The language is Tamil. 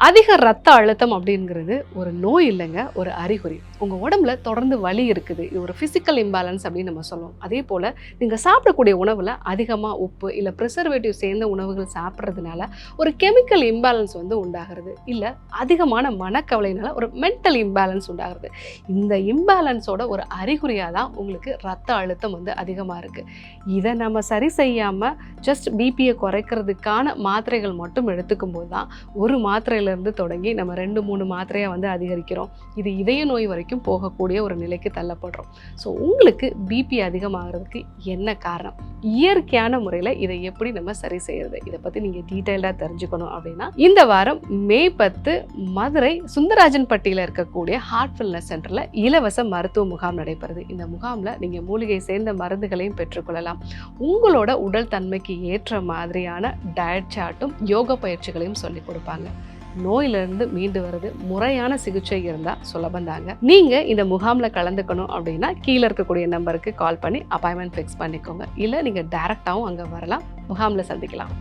அதிக ரத்த அழுத்தம் அப்படிங்கிறது ஒரு நோய் இல்லைங்க, ஒரு அறிகுறி. உங்கள் உடம்புல தொடர்ந்து வலி இருக்குது, இது ஒரு ஃபிசிக்கல் இம்பேலன்ஸ் அப்படின்னு நம்ம சொல்லுவோம். அதே போல் நீங்கள் சாப்பிடக்கூடிய உணவில் அதிகமாக உப்பு இல்லை ப்ரிசர்வேட்டிவ் சேர்ந்த உணவுகள் சாப்பிட்றதுனால ஒரு கெமிக்கல் இம்பேலன்ஸ் உண்டாகிறது, இல்லை அதிகமான மனக்கவலையினால ஒரு மென்டல் இம்பேலன்ஸ் உண்டாகிறது. இந்த இம்பேலன்ஸோட ஒரு அறிகுறியாக தான் உங்களுக்கு ரத்த அழுத்தம் அதிகமாக இருக்குது. இதை நம்ம சரி செய்யாமல் ஜஸ்ட் பிபியை குறைக்கிறதுக்கான மாத்திரைகள் மட்டும் எடுத்துக்கும் போது தான் ஒரு மாத்திரையிலிருந்து தொடங்கி நம்ம 2-3 மாத்திரையாக அதிகரிக்கிறோம். இது இதய நோய் வரைக்கும் போகக்கூடிய ஒரு நிலைக்கு தள்ளப்படுறோம். ஸோ உங்களுக்கு பிபி அதிகமாகிறதுக்கு என்ன காரணம், இயற்கையான முறையில் இதை எப்படி நம்ம சரி செய்யறது, இதை பற்றி நீங்கள் டீட்டெயில்டாக தெரிஞ்சுக்கணும் அப்படின்னா இந்த வாரம் மே 10 மதுரை சுந்தராஜன்பட்டியில் இருக்கக்கூடிய ஹார்ட் வெல்னஸ் சென்டரில் இலவச மருத்துவ முகாம் நடைபெறுது. இந்த முகாமில் நீங்கள் மூலிகை சேர்ந்த மருந்துகளையும் பெற்றுக்கொள்ளலாம். உங்களோட உடல் தன்மைக்கு ஏற்ற மாதிரியான டயட் சார்ட்டும் யோகா பயிற்சிகளையும் சொல்லிக் கொடுப்பாங்க. நோயிலிருந்து மீண்டு வருது முறையான சிகிச்சை இருந்தால் சுலபந்தாங்க. நீங்கள் இந்த முகாமில் கலந்துக்கணும் அப்படின்னா கீழே இருக்கக்கூடிய நம்பருக்கு கால் பண்ணி அப்பாயின்மெண்ட் ஃபிக்ஸ் பண்ணிக்கோங்க. இல்லை நீங்கள் டைரெக்டாகவும் அங்கே வரலாம், முகாமில் சந்திக்கலாம்.